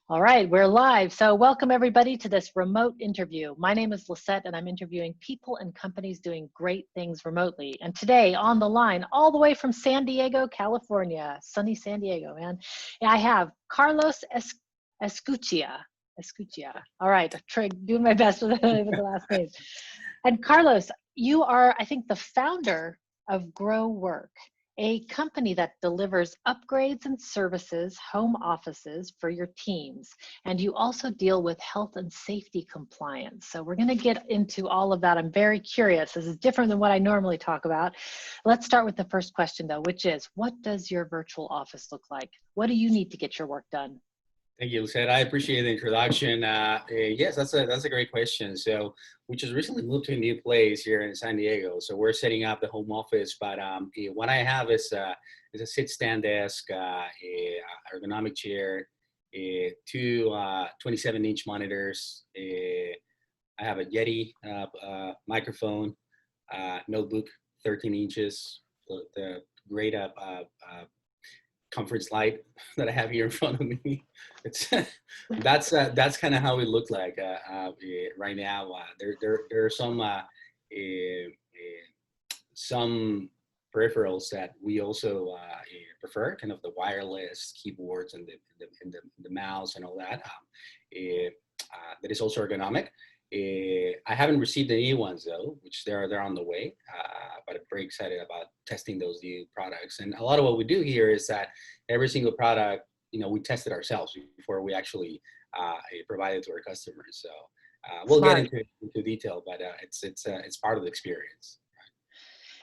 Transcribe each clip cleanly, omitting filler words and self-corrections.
All right, we're live. So welcome everybody to this remote interview. My name is Lisette and I'm interviewing people and companies doing great things remotely. And today on the line, all the way from San Diego, California, sunny San Diego, man, I have Carlos Escutia. Escutia. All right, doing my best with the last name. And Carlos, you are, I think, the founder of GroWrk, a company that delivers upgrades and services, home offices for your teams. And you also deal with health and safety compliance. So we're going to get into all of that. I'm very curious. This is different than what I normally talk about. Let's start with the first question though, which is, what does your virtual office look like? What do you need to get your work done? Thank you, Lucette. I appreciate the introduction. Yes, that's a great question. So we just recently moved to a new place here in San Diego. So we're setting up the home office, but what I have is a sit-stand desk, a ergonomic chair, two 27-inch monitors. I have a Yeti microphone, notebook, 13 inches, the great conference light that I have here in front of me. It's that's kind of how it looked like right now. There are some peripherals that we also prefer, kind of the wireless keyboards and the mouse and all that. That is also ergonomic. I haven't received the new ones though, which they're on the way, but I'm very excited about testing those new products. And a lot of what we do here is that every single product, we test it ourselves before we actually provide it to our customers. So we'll Smart. get into detail, but it's part of the experience.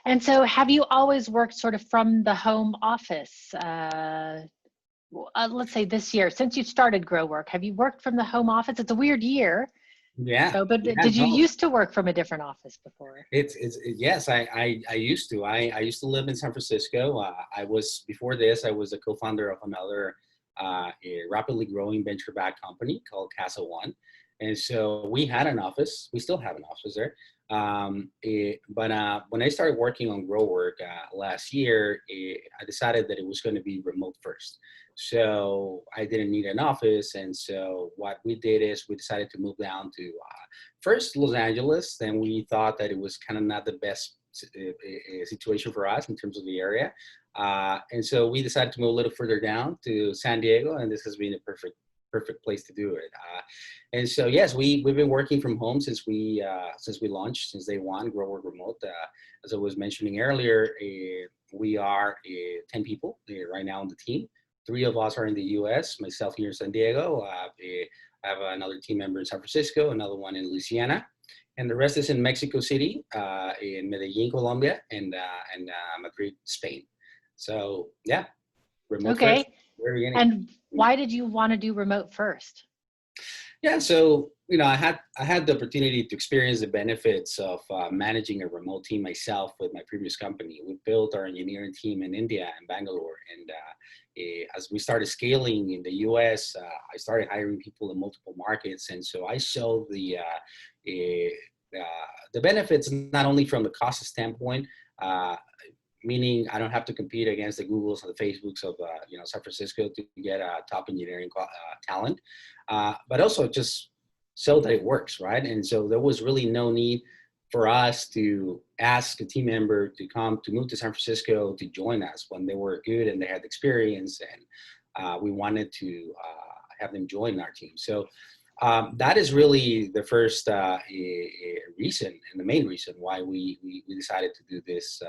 And so have you always worked sort of from the home office? Let's say this year, since you started GroWrk, have you worked from the home office? It's a weird year. Yeah. So, but Yeah, did you no. used to work from a different office before? Yes, I used to. I used to live in San Francisco. Before this, I was a co-founder of another a rapidly growing venture-backed company called Casa One. And so we had an office. We still have an office there. But when I started working on GroWrk last year, I decided that it was going to be remote first. So I didn't need an office. And so what we did is we decided to move down to first Los Angeles. Then we thought that it was kind of not the best situation for us in terms of the area. And so we decided to move a little further down to San Diego, and this has been a perfect place to do it. And so yes, we've been working from home since we launched, since day one, GroWrk Remote. As I was mentioning earlier, we are 10 people right now on the team. 3 of us are in the U.S., myself here in San Diego. I have another team member in San Francisco, another one in Louisiana, and the rest is in Mexico City, in Medellin, Colombia, and Madrid, Spain. So yeah, remote first. Okay. And why did you want to do remote first? Yeah, so I had the opportunity to experience the benefits of managing a remote team myself with my previous company. We built our engineering team in India and Bangalore, and as we started scaling in the U.S., I started hiring people in multiple markets, and so I saw the benefits not only from the cost standpoint. Meaning I don't have to compete against the Googles and the Facebooks of San Francisco to get top engineering talent, but also just so that it works, right? And so there was really no need for us to ask a team member to move to San Francisco to join us when they were good and they had experience, and we wanted to have them join our team. So that is really the first reason and the main reason why we decided to do this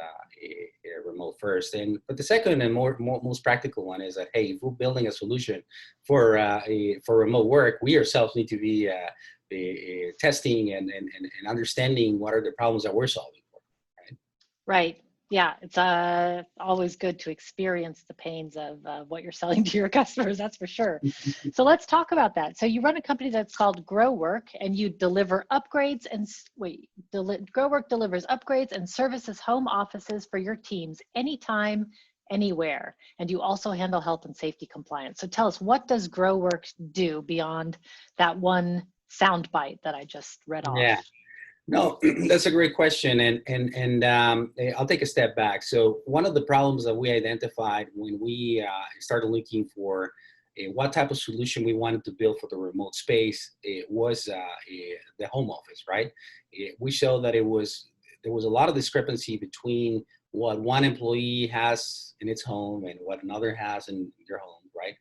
remote first. But the second and most practical one is that, hey, if we're building a solution for remote work, we ourselves need to be testing and understanding what are the problems that we're solving for. Right. Yeah, it's always good to experience the pains of what you're selling to your customers, that's for sure. So let's talk about that. So you run a company that's called GroWrk, and you deliver upgrades and, GroWrk delivers upgrades and services home offices for your teams anytime, anywhere. And you also handle health and safety compliance. So tell us, what does GroWrk do beyond that one soundbite that I just read off? Yeah. No, that's a great question, and I'll take a step back. So one of the problems that we identified when we started looking for what type of solution we wanted to build for the remote space. It was the home office, right? We showed that there was a lot of discrepancy between what one employee has in its home and what another has in their home, right?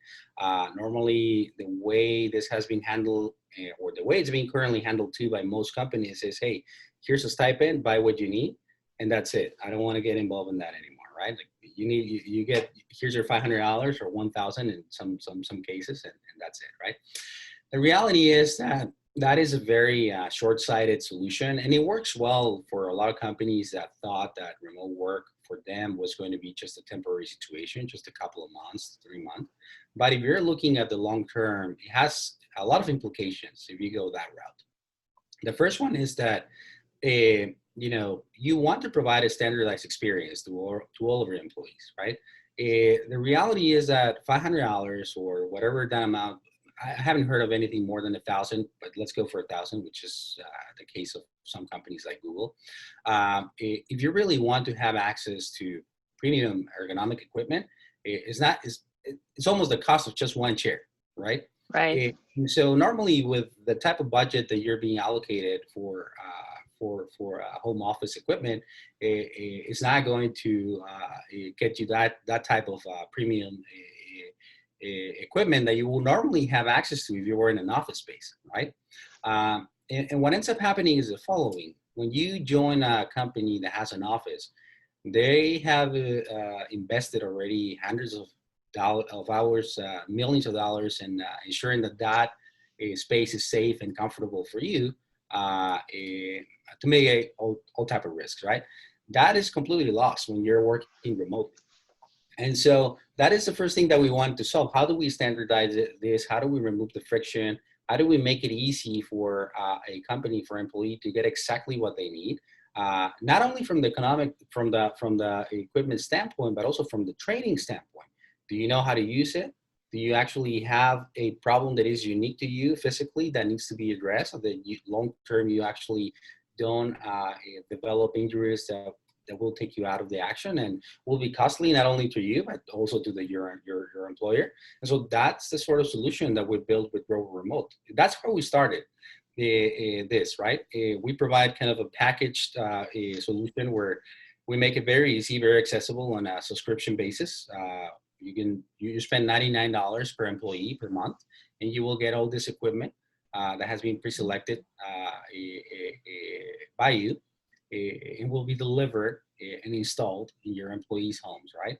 Normally, the way this has been handled, or the way it's being currently handled too by most companies is, hey, here's a stipend, buy what you need, and that's it. I don't want to get involved in that anymore, right? Like you get, here's your $500 or 1,000 in some cases, and that's it, right? The reality is that that is a very short-sighted solution, and it works well for a lot of companies that thought that remote work for them was going to be just a temporary situation, just a couple of months, 3 months. But if you're looking at the long term, it has a lot of implications if you go that route. The first one is that you want to provide a standardized experience to all of your employees, right? The reality is that $500 or whatever that amount, I haven't heard of anything more than 1,000, but let's go for 1,000, which is the case of some companies like Google. If you really want to have access to premium ergonomic equipment, it's almost the cost of just one chair, right? Right. So normally with the type of budget that you're being allocated for home office equipment, it's not going to get you that type of premium equipment that you will normally have access to if you were in an office space, right? And what ends up happening is the following. When you join a company that has an office, they have invested already hundreds of hours, millions of dollars in ensuring that space is safe and comfortable for you to mitigate all type of risks, right? That is completely lost when you're working remotely. And so that is the first thing that we want to solve. How do we standardize this? How do we remove the friction? How do we make it easy for a company, for employee to get exactly what they need? Not only from the from the equipment standpoint, but also from the training standpoint. Do you know how to use it? Do you actually have a problem that is unique to you physically that needs to be addressed, so that long term you actually don't develop injuries that will take you out of the action and will be costly not only to you but also to your employer? And so that's the sort of solution that we built with GroWrk Remote. That's how we started this, right? We provide kind of a packaged solution where we make it very easy, very accessible on a subscription basis. You spend $99 per employee per month, and you will get all this equipment that has been pre-selected by you, and will be delivered and installed in your employees' homes, right?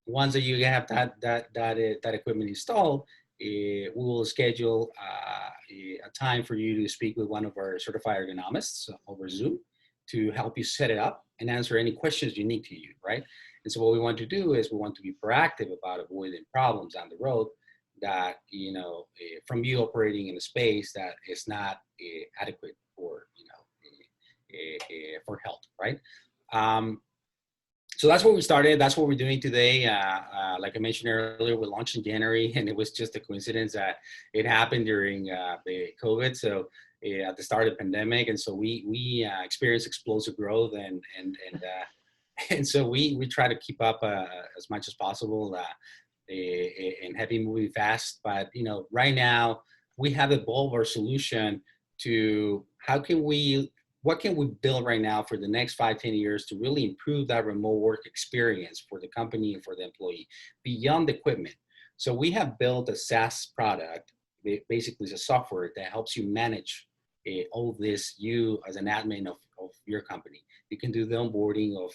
Once that you have that equipment installed, we will schedule a time for you to speak with one of our certified ergonomists over Zoom to help you set it up and answer any questions unique to you, right? And so what we want to do is we want to be proactive about avoiding problems down the road that, from you operating in a space that is not adequate for, for health, right? So that's what we started. That's what we're doing today. Like I mentioned earlier, we launched in January, and it was just a coincidence that it happened during the COVID. So at the start of the pandemic, and so we experienced explosive growth, and so we try to keep up as much as possible and have been moving fast. But right now we have evolved our solution to what can we build right now for the next 5-10 years to really improve that remote work experience for the company and for the employee beyond equipment. So we have built a SaaS product. It basically is a software that helps you manage all this, you as an admin of your company. You can do the onboarding of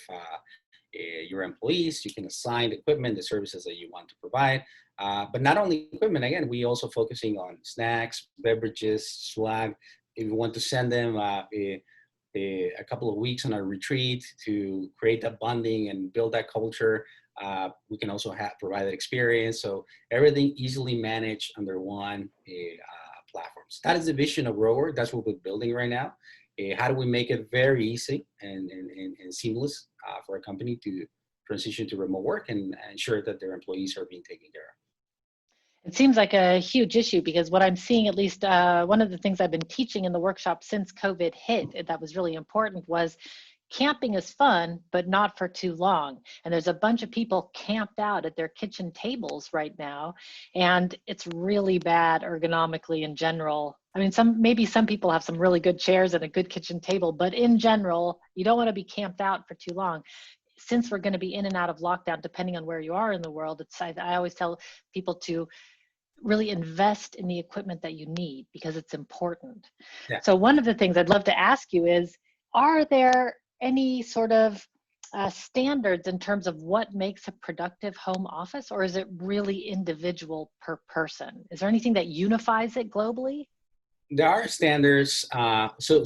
your employees. You can assign the equipment, the services that you want to provide. But not only equipment, again, we also focusing on snacks, beverages, swag. If you want to send them a couple of weeks on a retreat to create that bonding and build that culture, we can also provide that experience. So everything easily managed under one platform. So that is the vision of GroWrk. That's what we're building right now. How do we make it very easy and seamless for a company to transition to remote work and ensure that their employees are being taken care of? It seems like a huge issue, because what I'm seeing, at least one of the things I've been teaching in the workshop since COVID hit that was really important was camping is fun, but not for too long. And there's a bunch of people camped out at their kitchen tables right now. And it's really bad ergonomically in general. I mean, maybe some people have some really good chairs and a good kitchen table, but in general, you don't want to be camped out for too long. Since we're going to be in and out of lockdown, depending on where you are in the world, I always tell people to really invest in the equipment that you need because it's important. Yeah. So one of the things I'd love to ask you is, are there any sort of standards in terms of what makes a productive home office, or is it really individual per person? Is there anything that unifies it globally? There are standards. So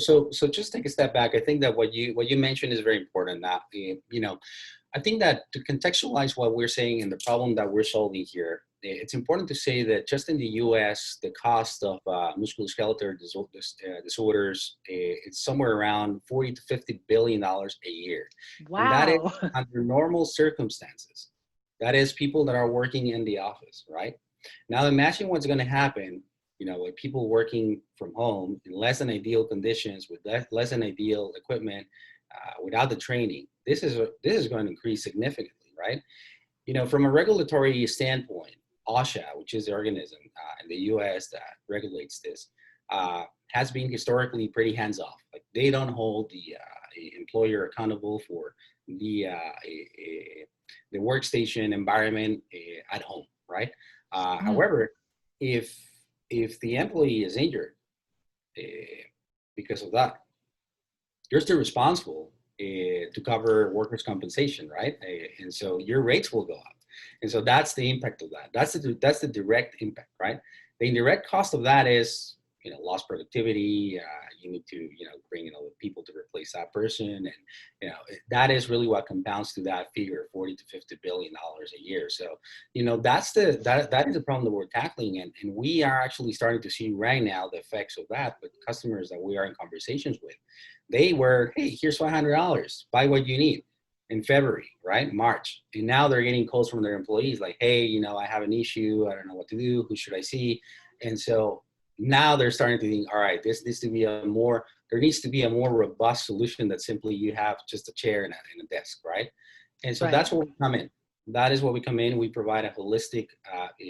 just take a step back. I think that what you mentioned is very important. That I think that to contextualize what we're saying and the problem that we're solving here, it's important to say that just in the U.S., the cost of musculoskeletal disorders, it's somewhere around $40 to $50 billion a year. Wow. And that is under normal circumstances. That is people that are working in the office, right? Now imagine what's going to happen, with people working from home in less than ideal conditions, with less than ideal equipment, without the training. This is going to increase significantly, right? From a regulatory standpoint, OSHA, which is the organism in the U.S. that regulates this, has been historically pretty hands-off. Like they don't hold the employer accountable for the workstation environment at home, right? However, if the employee is injured because of that, you're still responsible to cover workers' compensation, right? And so your rates will go up. And so that's the impact of that. That's the direct impact, right? The indirect cost of that is, lost productivity. You need to, bring in other people to replace that person. And, that is really what compounds to that figure, $40 to $50 billion a year. So, that is the problem that we're tackling. And we are actually starting to see right now the effects of that with customers that we are in conversations with. They were, hey, here's $500, buy what you need in February, right? March. And now they're getting calls from their employees like, hey, I have an issue. I don't know what to do. Who should I see? And so now they're starting to think, all right, there needs to be a more robust solution that simply you have just a chair and a desk, right? And so that's where we come in. That is what we come in. We provide a holistic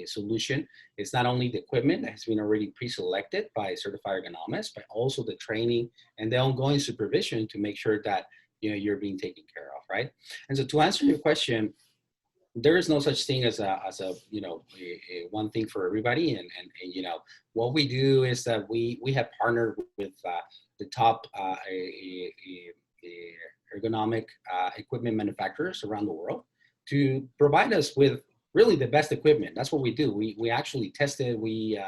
solution. It's not only the equipment that has been already pre-selected by certified ergonomists, but also the training and the ongoing supervision to make sure that you're being taken care of, right? And so to answer your question, there is no such thing as a one thing for everybody. And what we do is that we have partnered with the top ergonomic equipment manufacturers around the world to provide us with really the best equipment. That's what we do. We actually test it. We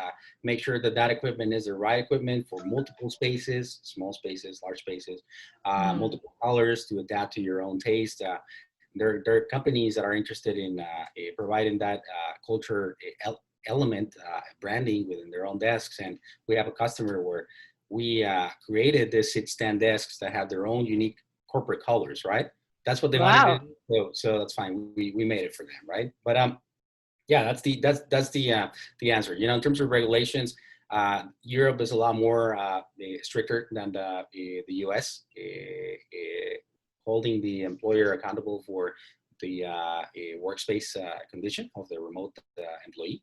make sure that equipment is the right equipment for multiple spaces, small spaces, large spaces, multiple colors to adapt to your own taste. There are companies that are interested in providing that culture element, branding within their own desks. And we have a customer where we created this sit-stand desks that have their own unique corporate colors, right? That's what they wanted to do. So that's fine. We made it for them, right? But yeah, that's the answer. In terms of regulations, Europe is a lot more stricter than the US, holding the employer accountable for the workspace condition of the remote employee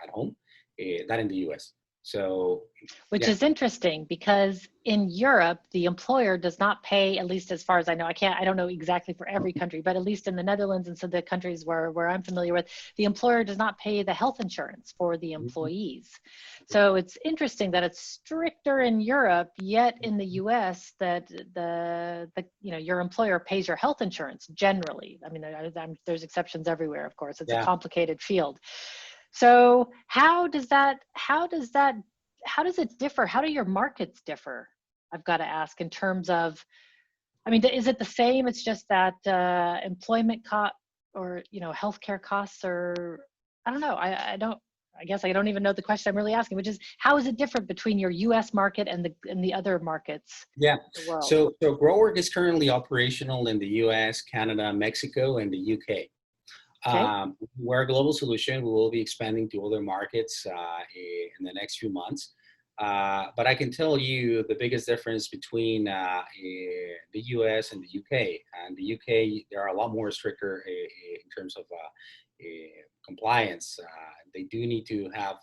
at home, not in the US. So, which is interesting because in Europe, the employer does not pay, at least as far as I know, I don't know exactly for every country, but at least in the Netherlands and some of the countries where I'm familiar with, the employer does not pay the health insurance for the employees. So it's interesting that it's stricter in Europe, yet in the US that your employer pays your health insurance generally. I mean, there's exceptions everywhere, of course. It's a complicated field. So how does it differ? How do your markets differ? I've got to ask in terms of, is it the same? It's just that employment cost or, healthcare costs are, I don't know. I guess I don't even know the question I'm really asking, which is how is it different between your US market and the other markets? Yeah. In the world? So GroWrk is currently operational in the US, Canada, Mexico, and the UK. We're a global solution. We will be expanding to other markets in the next few months. But I can tell you the biggest difference between the US and the UK. And the UK, they are a lot more stricter in terms of compliance. They do need to have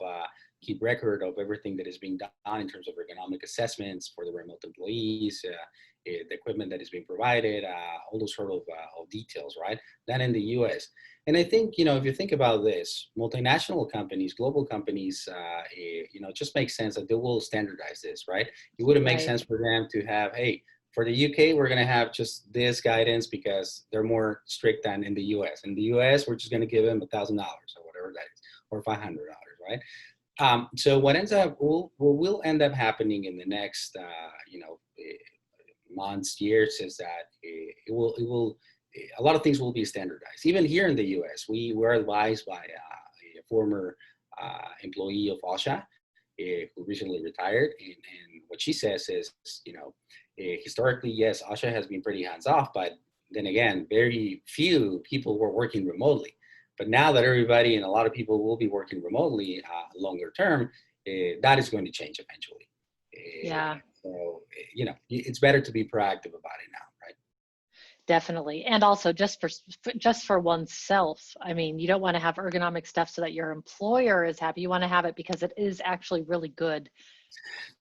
keep record of everything that is being done in terms of ergonomic assessments for the remote employees, the equipment that is being provided, all those sort of details, right? Than in the US. And I think, if you think about this, multinational companies, global companies, it just makes sense that they will standardize this, right? It wouldn't make Right. sense for them to have, hey, for the UK, we're going to have just this guidance because they're more strict than in the US. In the US, we're just going to give them $1,000 or whatever that is, or $500, right? So what will end up happening in the next, months, years is that a lot of things will be standardized. Even here in the U.S., we were advised by a former employee of OSHA who recently retired, and what she says is, historically, yes, OSHA has been pretty hands off, but then again, very few people were working remotely. But now that everybody and a lot of people will be working remotely longer term, that is going to change eventually. Yeah. So, it's better to be proactive about it now, right? Definitely. And also just for oneself. I mean, you don't want to have ergonomic stuff so that your employer is happy. You want to have it because it is actually really good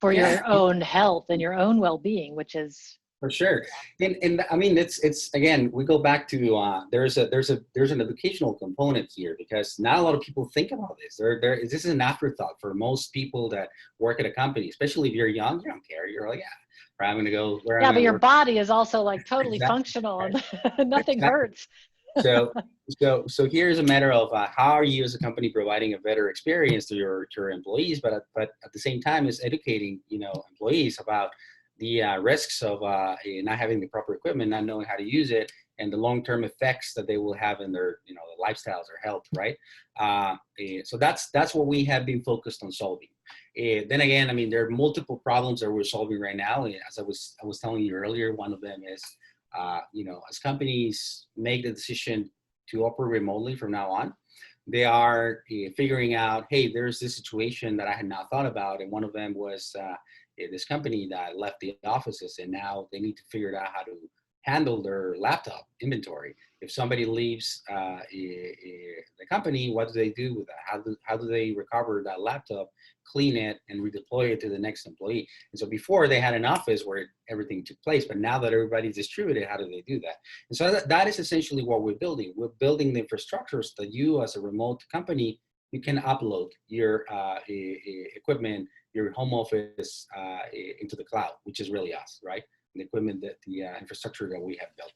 for Yeah, your own health and your own well-being, which is for sure. And I mean, it's again, we go back to there's an educational component here because not a lot of people think about this. This is an afterthought for most people that work at a company, especially if you're young. You don't care. You're like, yeah, where I'm going to go, where I'm yeah, going but to your work. body is also like totally Exactly. functional Right. and nothing Exactly. hurts. So, so here's a matter of how are you as a company providing a better experience to your employees, but at the same time is educating employees about the risks of not having the proper equipment, not knowing how to use it, and the long-term effects that they will have in their lifestyles or health, right? So that's what we have been focused on solving. Then again, I mean, there are multiple problems that we're solving right now. As I was telling you earlier, one of them is as companies make the decision to operate remotely from now on, they are figuring out, hey, there's this situation that I had not thought about. And one of them was this company that left the offices and now they need to figure out how to handle their laptop inventory. If somebody leaves the company, what do they do with that? How do they recover that laptop, clean it, and redeploy it to the next employee? And so before they had an office where everything took place, but now that everybody's distributed, how do they do that? And so that is essentially what we're building. We're building the infrastructures that you, as a remote company, you can upload your equipment, your home office into the cloud, which is really us, right? The equipment, the infrastructure that we have built.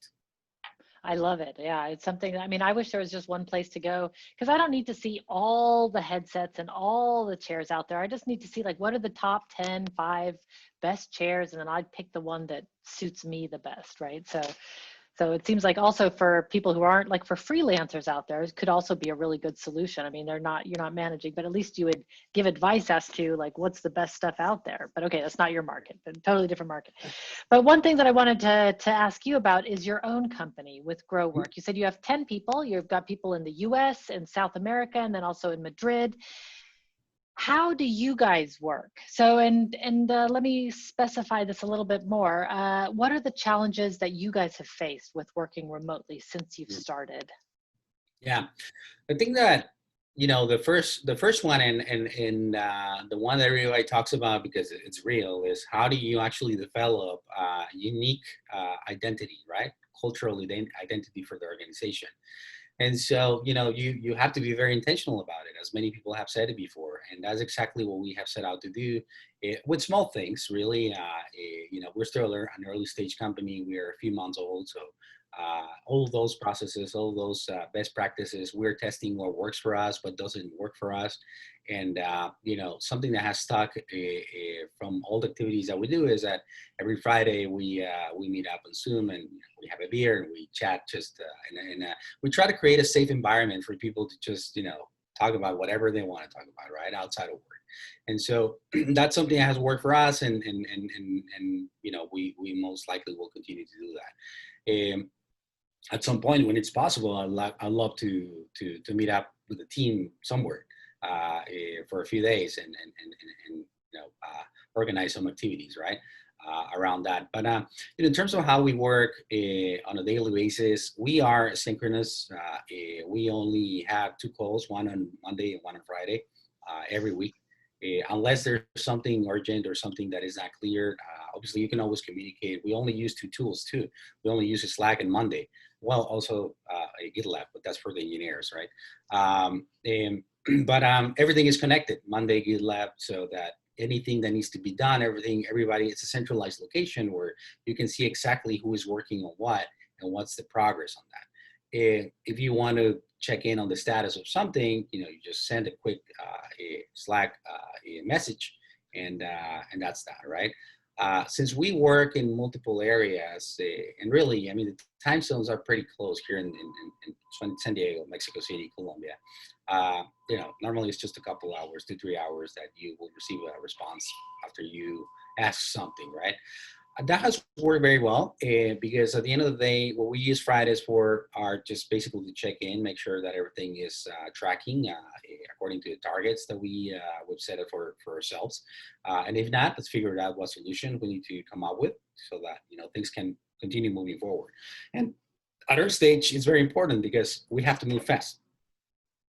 I love it. Yeah, it's something I mean, I wish there was just one place to go because I don't need to see all the headsets and all the chairs out there. I just need to see like what are the top 10, 5 best chairs, and then I'd pick the one that suits me the best, right? So it seems like also for people who aren't like for freelancers out there, it could also be a really good solution. I mean, you're not managing, but at least you would give advice as to like what's the best stuff out there. But okay, that's not your market, but totally different market. But one thing that I wanted to ask you about is your own company with GroWrk. You said you have 10 people. You've got people in the US and South America, and then also in Madrid. How do you guys work? So, and let me specify this a little bit more. What are the challenges that you guys have faced with working remotely since you've started? Yeah, I think that the first one and the one that everybody talks about because it's real is how do you actually develop unique identity, right? Cultural identity for the organization. And so, you have to be very intentional about it, as many people have said it before. And that's exactly what we have set out to do with small things, really. We're still an early stage company. We are a few months old. So all of those processes, all of those best practices, we're testing what works for us, what doesn't work for us. And, something that has stuck from all the activities that we do is that every Friday we meet up on Zoom and we have a beer and we chat and we try to create a safe environment for people to just, talk about whatever they want to talk about, right, outside of work. And so that's something that has worked for us, and we most likely will continue to do that. At some point when it's possible, I'd love to meet up with the team somewhere for a few days and organize some activities, right? Around that. But in terms of how we work on a daily basis, we are synchronous. We only have 2 calls, one on Monday and one on Friday every week. Unless there's something urgent or something that is not clear, obviously you can always communicate. We only use 2 tools too. We only use Slack and Monday. Well, also GitLab, but that's for the engineers, right? But everything is connected, Monday, GitLab, so that anything that needs to be done, everybody, it's a centralized location where you can see exactly who is working on what and what's the progress on that. If you want to check in on the status of something, you just send a quick Slack message, and that's that, right? Since we work in multiple areas, and really, I mean, the time zones are pretty close here in San Diego, Mexico City, Colombia. Normally it's just a couple hours, 2-3 hours that you will receive a response after you ask something, right? That has worked very well because at the end of the day, what we use Fridays for are just basically to check in, make sure that everything is tracking according to the targets that we've set up for ourselves. And if not, let's figure out what solution we need to come up with so that things can continue moving forward. And at our stage, it's very important because we have to move fast.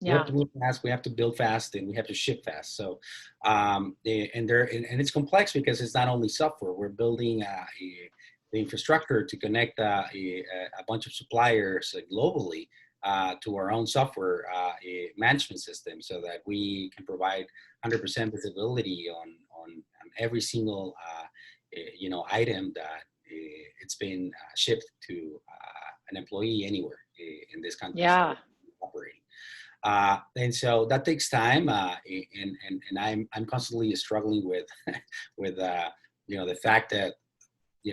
We have to move fast, we have to build fast, and we have to ship fast. So, and it's complex because it's not only software. We're building the infrastructure to connect a bunch of suppliers globally to our own software management system, so that we can provide 100% visibility on every single item that it's been shipped to an employee anywhere in this country. Yeah. Operating. And so that takes time, and I'm constantly struggling with the fact that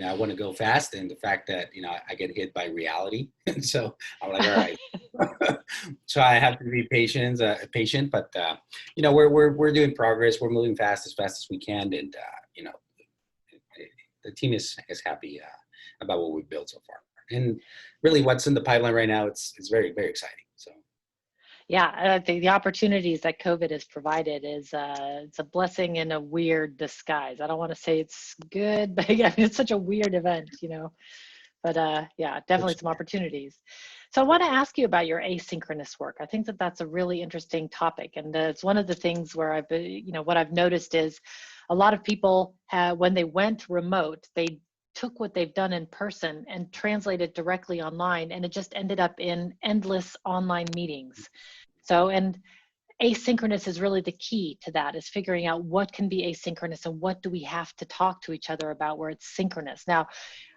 I want to go fast, and the fact that I get hit by reality. And so I'm like, all right. So I have to be patient, but we're doing progress. We're moving fast as we can, and the team is happy about what we've built so far. And really, what's in the pipeline right now, it's very, very exciting. So. Yeah, the opportunities that COVID has provided is it's a blessing in a weird disguise. I don't want to say it's good, but yeah, it's such a weird event, But yeah, definitely some opportunities. So I want to ask you about your asynchronous work. I think that that's a really interesting topic, and it's one of the things where what I've noticed is a lot of people when they went remote, they took what they've done in person and translated directly online, and it just ended up in endless online meetings. So, and asynchronous is really the key to that, is figuring out what can be asynchronous and what do we have to talk to each other about where it's synchronous. Now,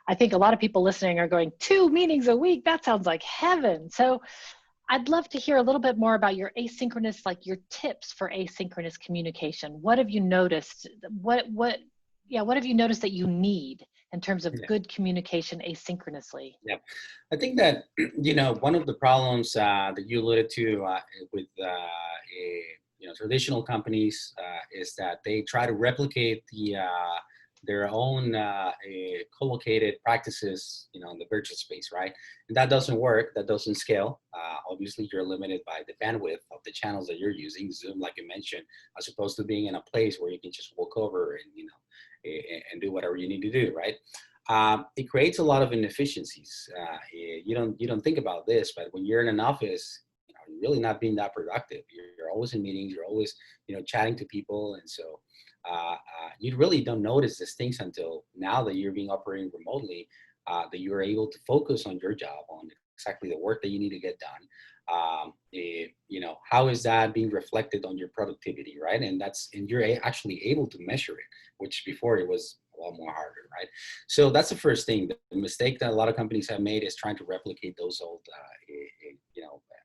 I think a lot of people listening are going, 2 meetings a week, that sounds like heaven. So I'd love to hear a little bit more about your asynchronous, like your tips for asynchronous communication. What have you noticed? What have you noticed that you need in terms of good communication asynchronously? Yeah, I think that, one of the problems that you alluded to with, traditional companies is that they try to replicate their own co-located practices, in the virtual space, right? And that doesn't work. That doesn't scale. Obviously, you're limited by the bandwidth of the channels that you're using, Zoom, like you mentioned, as opposed to being in a place where you can just walk over and, and do whatever you need to do, right? It creates a lot of inefficiencies. You don't think about this, but when you're in an office, you're really not being that productive. You're always in meetings. You're always, chatting to people, and so you really don't notice these things until now that you're being operating remotely. That you're able to focus on your job, on exactly the work that you need to get done. How is that being reflected on your productivity, right? And you're actually able to measure it, which before it was a lot more harder, right? So that's the first thing. The mistake that a lot of companies have made is trying to replicate those old,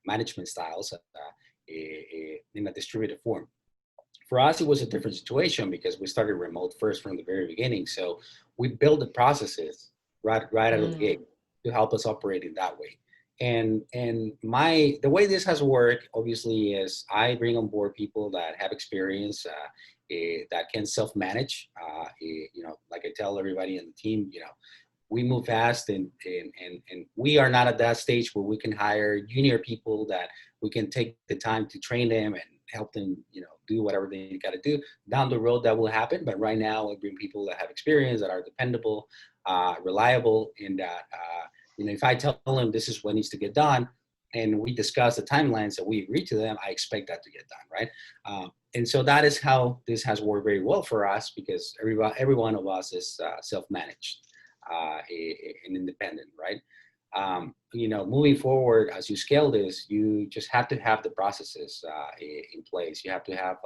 management styles in a distributed form. For us, it was a different situation because we started remote first from the very beginning. So we built the processes right out of the gate to help us operate in that way. And the way this has worked, obviously, is I bring on board people that have experience, that can self-manage. Like I tell everybody in the team, we move fast, and we are not at that stage where we can hire junior people that we can take the time to train them help them, do whatever they got to do. Down the road, that will happen. But right now, I bring people that have experience, that are dependable, reliable, and that, if I tell them this is what needs to get done, and we discuss the timelines that we agree to them, I expect that to get done, right? And so that is how this has worked very well for us, because every one of us is self-managed and independent, right? Moving forward, as you scale this, you just have to have the processes in place. You have to have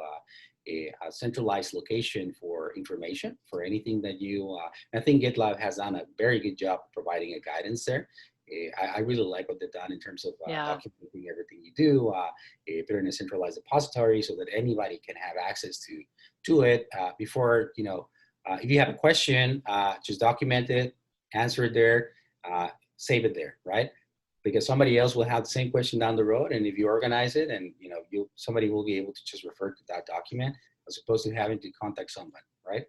a centralized location for information for anything that I think GitLab has done a very good job of providing a guidance there. I really like what they've done in terms of documenting everything you do, put it in a centralized repository so that anybody can have access to it. Before, if you have a question, just document it, answer it there, save it there, right? Because somebody else will have the same question down the road, and if you organize it, and somebody will be able to just refer to that document as opposed to having to contact someone, right?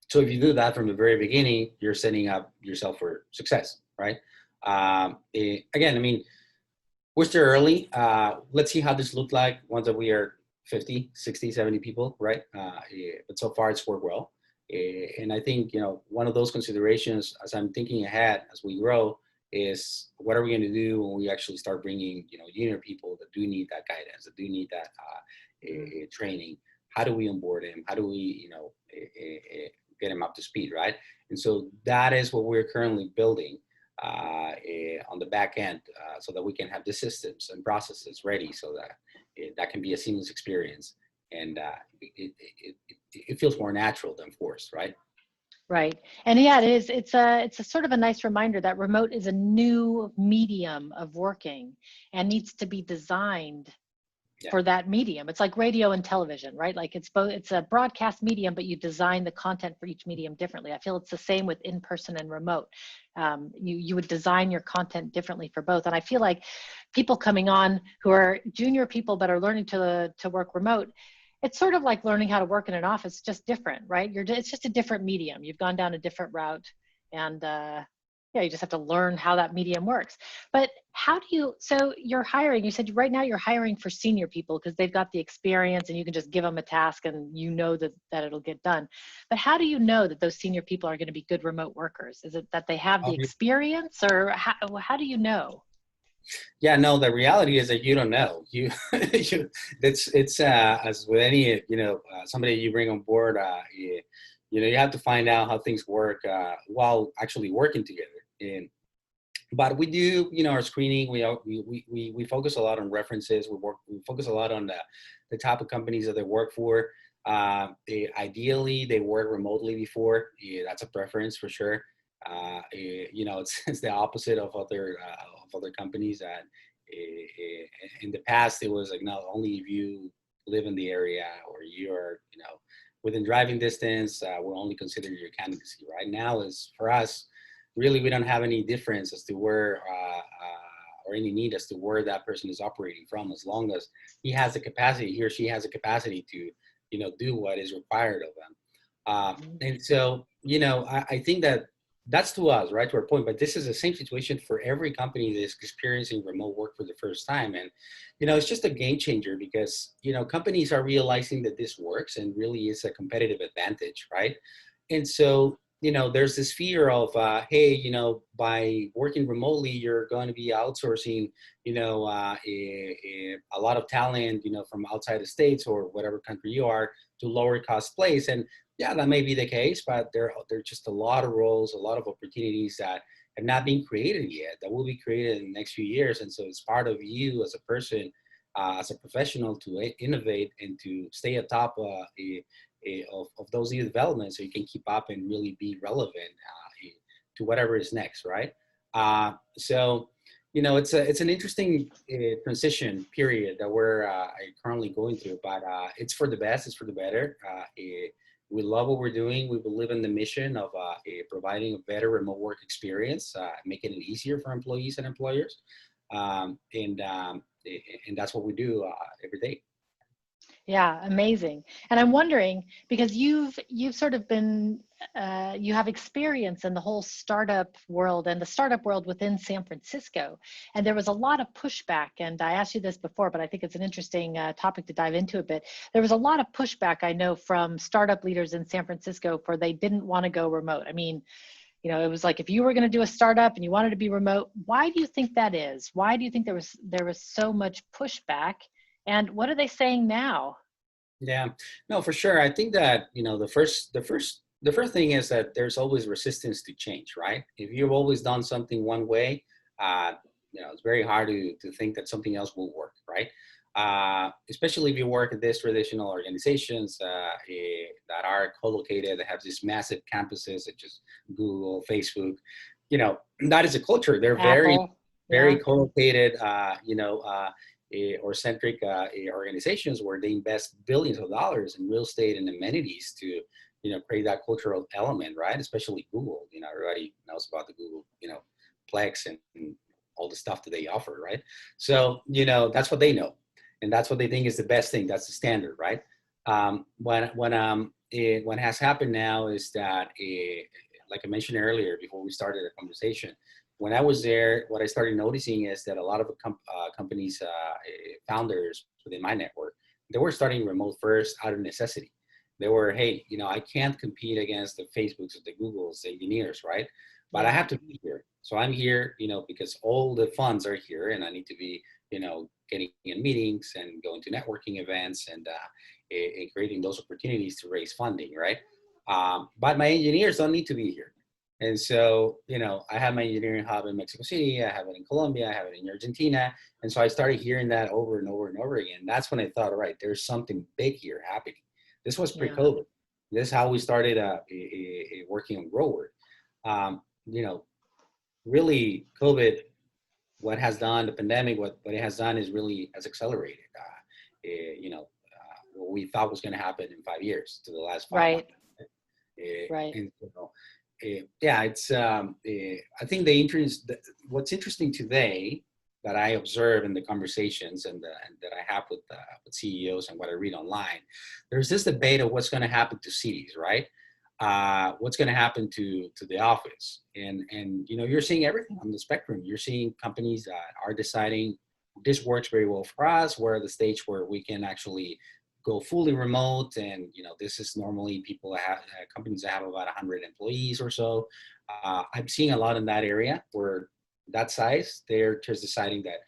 So if you do that from the very beginning, you're setting up yourself for success, right? Again, I mean, we're still early. Let's see how this looks like once that we are 50, 60, 70 people, right? But so far it's worked well. And I think, one of those considerations as I'm thinking ahead as we grow is what are we going to do when we actually start bringing, junior people that do need that guidance, that do need that training. How do we onboard them? How do we, get them up to speed, right? And so that is what we're currently building on the back end, so that we can have the systems and processes ready, so that that can be a seamless experience, and it feels more natural than forced, right? Right. And yeah, it is. It's a sort of a nice reminder that remote is a new medium of working and needs to be designed for that medium. It's like radio and television, right? Like it's a broadcast medium, but you design the content for each medium differently. I feel it's the same with in-person and remote. You would design your content differently for both. And I feel like people coming on who are junior people but are learning to work remote, it's sort of like learning how to work in an office, just different, right? It's just a different medium. You've gone down a different route, and you just have to learn how that medium works. But so you're hiring, you said right now you're hiring for senior people because they've got the experience and you can just give them a task and that it'll get done. But how do you know that those senior people are going to be good remote workers? Is it that they have the experience, or how do you know? Yeah, no, the reality is that you don't know. It's as with any, somebody you bring on board, you have to find out how things work while actually working together. But we do, our screening. We focus a lot on references. We focus a lot on the type of companies that they work for. Ideally, they work remotely before. That's a preference for sure. It's the opposite of other companies that in the past it was like, not only if you live in the area or you're within driving distance, we'll only consider your candidacy. Right now is for us, really, we don't have any difference as to where or any need as to where that person is operating from, as long as he or she has the capacity to do what is required of them. And so I think that's to us, right, to our point. But this is the same situation for every company that is experiencing remote work for the first time. And, it's just a game changer because, companies are realizing that this works and really is a competitive advantage, right? And so, there's this fear of, hey, by working remotely, you're going to be outsourcing, a lot of talent, from outside the States or whatever country you are to lower cost place. And yeah, that may be the case, but there are just a lot of roles, a lot of opportunities that have not been created yet, that will be created in the next few years. And so it's part of you as a person, as a professional, to innovate and to stay atop of those new developments, so you can keep up and really be relevant to whatever is next, right? So, it's an interesting transition period that we're currently going through, but it's for the best, it's for the better. We love what we're doing. We believe in the mission of providing a better remote work experience, making it easier for employees and employers. And that's what we do every day. Yeah, amazing. And I'm wondering, because you've sort of been you have experience in the whole startup world and the startup world within San Francisco, and there was a lot of pushback. And I asked you this before, but I think it's an interesting topic to dive into a bit. There was a lot of pushback, I know, from startup leaders in San Francisco for they didn't want to go remote. I mean, it was like if you were going to do a startup and you wanted to be remote, why do you think that is? Why do you think there was so much pushback? And what are they saying now? Yeah, no, for sure. I think that, the first thing is that there's always resistance to change, right? If you've always done something one way, uh, it's very hard to think that something else will work, right? Especially if you work at these traditional organizations that are co-located, that have these massive campuses such as Google, Facebook, that is a culture. They're very, Apple, very yeah, co-located, or centric organizations where they invest billions of dollars in real estate and amenities to create that cultural element, right? Especially Google. Everybody knows about the Google Plex and all the stuff that they offer, right? So that's what they know, and that's what they think is the best thing. That's the standard, right? What has happened now is that, like I mentioned earlier before we started the conversation, when I was there, what I started noticing is that a lot of companies, founders within my network, they were starting remote first out of necessity. They were, hey, I can't compete against the Facebooks or the Googles, the engineers, right? But I yeah, have to be here. So I'm here, because all the funds are here, and I need to be, getting in meetings and going to networking events and creating those opportunities to raise funding, right? But my engineers don't need to be here. And so, I have my engineering hub in Mexico City, I have it in Colombia, I have it in Argentina. And so I started hearing that over and over and over again. That's when I thought, all right, there's something big here happening. This was yeah, pre-COVID. This is how we started working on GroWrk. You know, really COVID, what has done, the pandemic, what it has done is really has accelerated, what we thought was going to happen in 5 years to the last 5 months. right, right. And so, yeah, it's. I think what's interesting today that I observe in the conversations and that I have with CEOs and what I read online, there's this debate of what's going to happen to cities, right? What's going to happen to the office, and you're seeing everything on the spectrum. You're seeing companies that are deciding this works very well for us. We're at the stage where we can actually go fully remote, and this is normally people that have companies that have about 100 employees or so. I'm seeing a lot in that area where that size they're just deciding that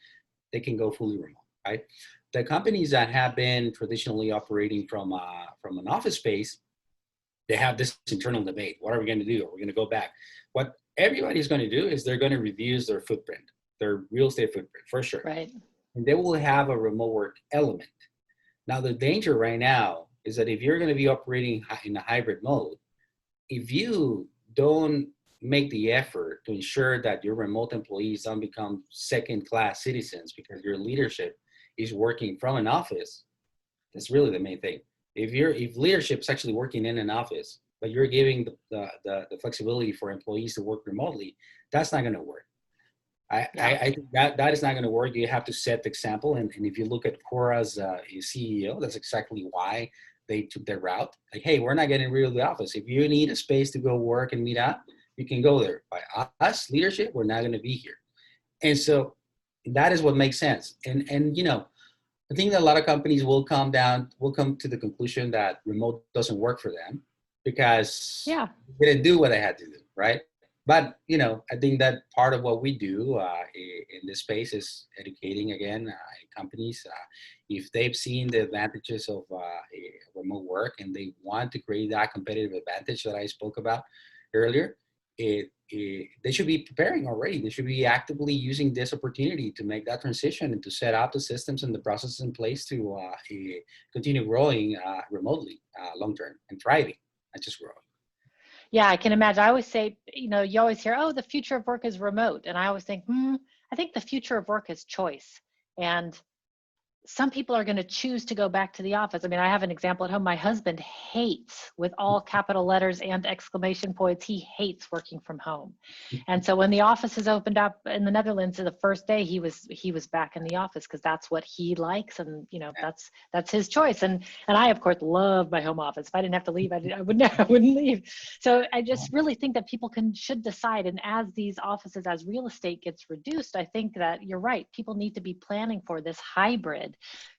they can go fully remote, right? The companies that have been traditionally operating from an office space, they have this internal debate. What are we going to do? Are we going to go back? What everybody's going to do is they're going to reduce their footprint, their real estate footprint, for sure, Right. and they will have a remote work element. Now, the danger right now is that if you're going to be operating in a hybrid mode, if you don't make the effort to ensure that your remote employees don't become second-class citizens because your leadership is working from an office, that's really the main thing. If leadership is actually working in an office, but you're giving the flexibility for employees to work remotely, that's not going to work. Yeah. I think that is not going to work. You have to set the example. And if you look at Quora's CEO, that's exactly why they took that route. Like, hey, we're not getting rid of the office. If you need a space to go work and meet up, you can go there. By us, leadership, we're not going to be here. And so that is what makes sense. And I think that a lot of companies will come to the conclusion that remote doesn't work for them because Yeah. they didn't do what they had to do, right? But I think that part of what we do in this space is educating again companies if they've seen the advantages of remote work and they want to create that competitive advantage that I spoke about earlier. They should be preparing already. They should be actively using this opportunity to make that transition and to set up the systems and the processes in place to continue growing remotely long term and thriving, not just growing. Yeah, I can imagine. I always say, you always hear, oh, the future of work is remote. And I always think, I think the future of work is choice. And some people are going to choose to go back to the office. I mean, I have an example at home. My husband hates, with all capital letters and exclamation points, he hates working from home. And so when the offices opened up in the Netherlands, the first day he was back in the office because that's what he likes, and you know, that's his choice. And I of course love my home office. If I didn't have to leave, I wouldn't leave. So I just really think that people should decide. And as these offices, as real estate gets reduced, I think that you're right. People need to be planning for this hybrid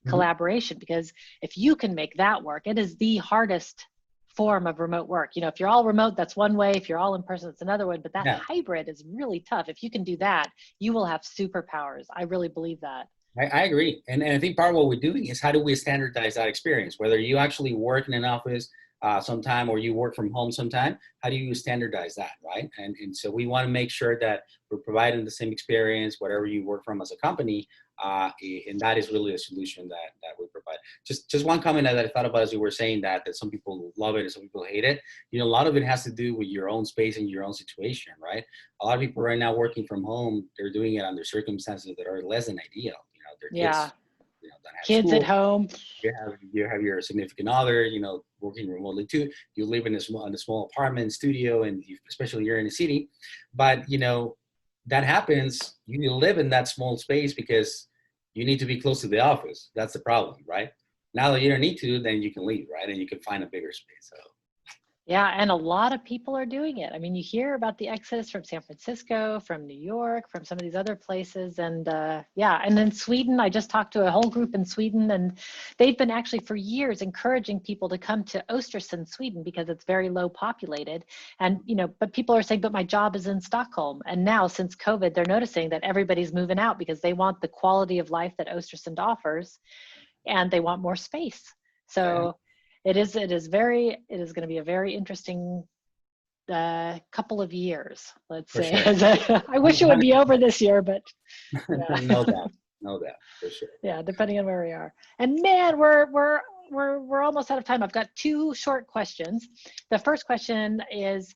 collaboration, because if you can make that work, it is the hardest form of remote work. You know, if you're all remote, that's one way. If you're all in person, it's another way. But that hybrid is really tough. If you can do that, you will have superpowers. I really believe that. I agree. And I think part of what we're doing is how do we standardize that experience? Whether you actually work in an office sometime or you work from home sometime, how do you standardize that, right? And so we want to make sure that we're providing the same experience, whatever you work from as a company, and that is really a solution that we provide. Just one comment that I thought about as you were saying that some people love it and some people hate it. You know, a lot of it has to do with your own space and your own situation, right? A lot of people right now working from home, they're doing it under circumstances that are less than ideal. You know, their kids, you know, don't have kids school. At home. You have your significant other, you know, working remotely too. You live in a small apartment studio, and especially you're in a city. But you know, that happens. You live in that small space because you need to be close to the office. That's the problem, right? Now that you don't need to, then you can leave, right? And you can find a bigger space. So. Yeah, and a lot of people are doing it. I mean, you hear about the exodus from San Francisco, from New York, from some of these other places. And yeah, and then Sweden, I just talked to a whole group in Sweden, and they've been actually for years encouraging people to come to Östersund, Sweden, because it's very low populated. And, you know, but people are saying, but my job is in Stockholm. And now since COVID, they're noticing that everybody's moving out because they want the quality of life that Östersund offers, and they want more space. So it is going to be a very interesting couple of years, let's say. Sure. I wish it would be over this year, but yeah. no doubt, for sure. Yeah, depending on where we are. And man, we're almost out of time. I've got two short questions. The first question is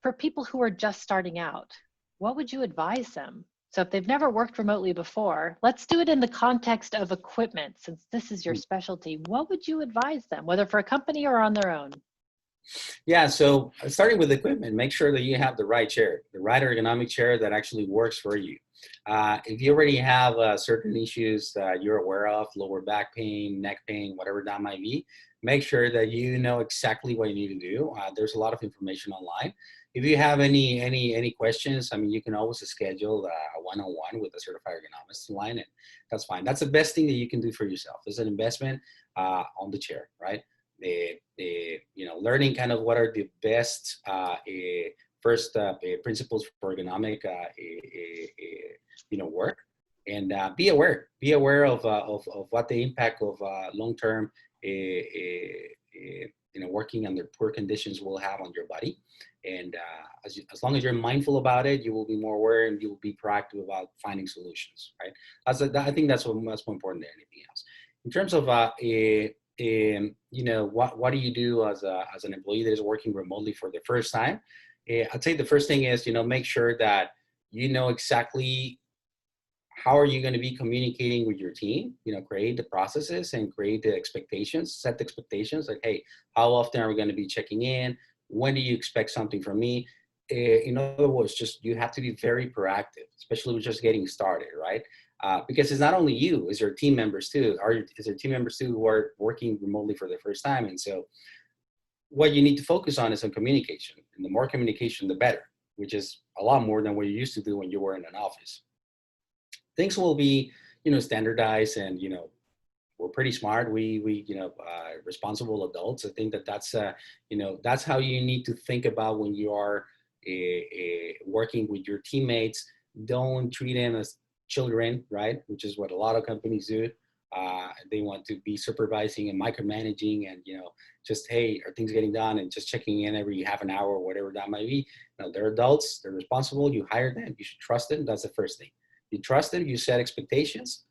for people who are just starting out. What would you advise them? So if they've never worked remotely before, let's do it in the context of equipment, since this is your specialty. What would you advise them, whether for a company or on their own? Yeah, so starting with equipment, make sure that you have the right chair, the right ergonomic chair that actually works for you. If you already have certain issues that you're aware of, lower back pain, neck pain, whatever that might be, make sure that you know exactly what you need to do. There's a lot of information online. If you have any questions, I mean, you can always schedule a one-on-one with a certified ergonomist online, and that's fine. That's the best thing that you can do for yourself. It's an investment on the chair, right? You know, learning kind of what are the best first principles for ergonomic you know, work, and be aware of what the impact of long-term you know, working under poor conditions will have on your body. And as long as you're mindful about it, you will be more aware and you will be proactive about finding solutions, right? I think that's more important than anything else. In terms of you know, what do you do as an employee that is working remotely for the first time? I'd say the first thing is, you know, make sure that you know exactly how are you going to be communicating with your team. You know, create the processes and create the expectations, set the expectations like, hey, how often are we going to be checking in? When do you expect something from me? In other words, just you have to be very proactive, especially with just getting started, right? Because it's not only you, it's your team members too. Is there team members too who are working remotely for the first time? And so what you need to focus on is on communication. And the more communication, the better, which is a lot more than what you used to do when you were in an office. Things will be, you know, standardized, and, you know, we're pretty smart. We you know, responsible adults. I think that's, you know, that's how you need to think about when you are working with your teammates. Don't treat them as children, right? Which is what a lot of companies do. They want to be supervising and micromanaging, and, you know, just, hey, are things getting done, and just checking in every half an hour or whatever that might be. You know, they're adults, they're responsible. You hire them, you should trust them. That's the first thing. You trust them, you set expectations,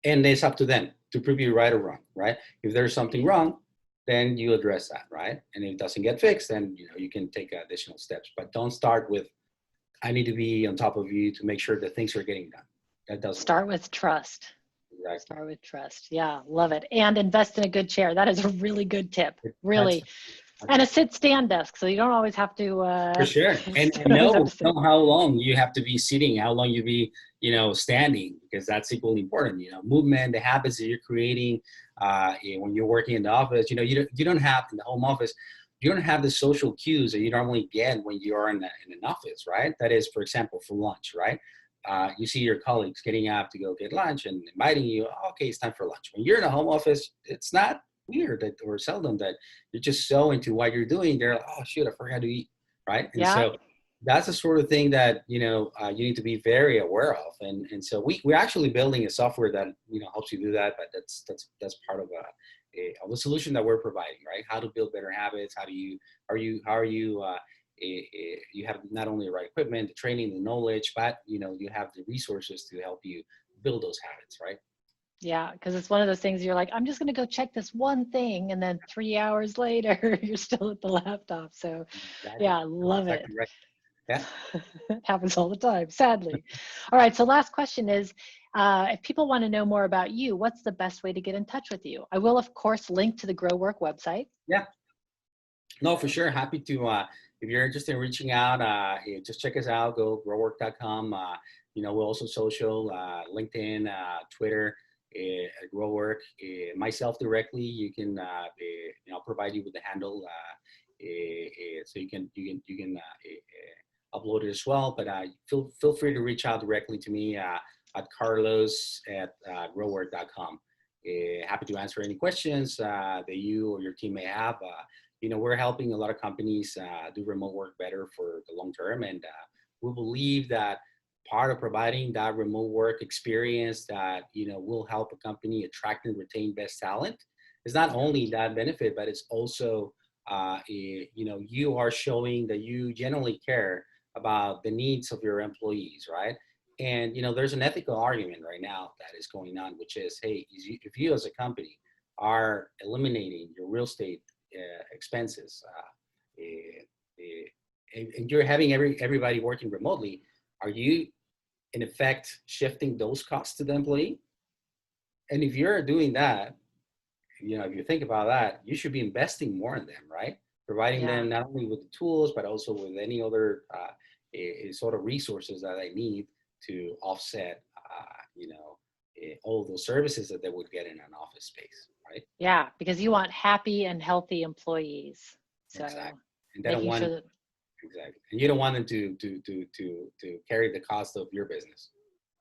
and it's up to them to prove you right or wrong, right? If there's something wrong, then you address that, right? And if it doesn't get fixed, then, you know, you can take additional steps. But don't start with, I need to be on top of you to make sure that things are getting done. That doesn't start work. with trust. Exactly. Start with trust. Yeah, love it. And invest in a good chair. That is a really good tip. Really. And a sit-stand desk, so you don't always have to. For sure, and Don't always have to sit. know how long you have to be sitting, how long you be, standing, because that's equally important. Movement, the habits that you're creating when you're working in the office. You don't have in the home office. You don't have the social cues that you normally get when you are in an office, right? That is, for example, for lunch, right? You see your colleagues getting up to go get lunch and inviting you. Oh, okay, it's time for lunch. When you're in a home office, it's not weird that, or seldom, that you're just so into what you're doing. They're like, oh shoot, I forgot to eat, right? And Yeah. so that's the sort of thing that you need to be very aware of. And so we're actually building a software that helps you do that. But that's part of a solution that we're providing, right? How to build better habits. How are you you have not only the right equipment, the training, the knowledge, but you have the resources to help you build those habits, right? Yeah, because it's one of those things you're like, I'm just going to go check this one thing. And then 3 hours later, you're still at the laptop. So Exactly. yeah, No, love it. exactly right. Yeah. It happens all the time, sadly. All right, so last question is, if people want to know more about you, what's the best way to get in touch with you? I will, of course, link to the GroWrk website. Yeah. No, for sure. Happy to, if you're interested in reaching out, just check us out, go growwork.com. We're also social, LinkedIn, Twitter, GroWrk. Myself directly, you can, I'll provide you with the handle, so you can upload it as well. But feel free to reach out directly to me at carlos@growwork.com. Happy to answer any questions that you or your team may have. We're helping a lot of companies do remote work better for the long term. And we believe that part of providing that remote work experience that, will help a company attract and retain best talent is not only that benefit, but it's also, you are showing that you genuinely care about the needs of your employees, right? And, there's an ethical argument right now that is going on, which is, hey, if you as a company are eliminating your real estate expenses, and you're having everybody working remotely, are you in effect shifting those costs to the employee? And if you're doing that, if you think about that, you should be investing more in them, right? Providing them not only with the tools, but also with any other sort of resources that they need to offset, all of those services that they would get in an office space, right? Yeah, because you want happy and healthy employees. So Exactly. And they don't making want sure that. exactly, and you don't want them to carry the cost of your business.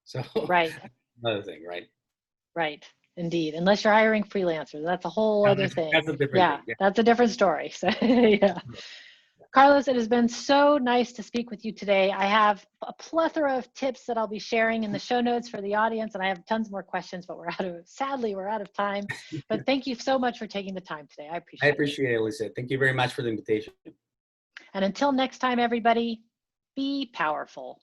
So Right. another thing, right? Right. Indeed. Unless you're hiring freelancers, that's a whole other thing. That's a different Yeah, thing. Yeah. that's a different story. So yeah. Carlos, it has been so nice to speak with you today. I have a plethora of tips that I'll be sharing in the show notes for the audience, and I have tons more questions, but sadly, we're out of time. But thank you so much for taking the time today. I I appreciate it. appreciate it, Lisa. Thank you very much for the invitation. And until next time, everybody, be powerful.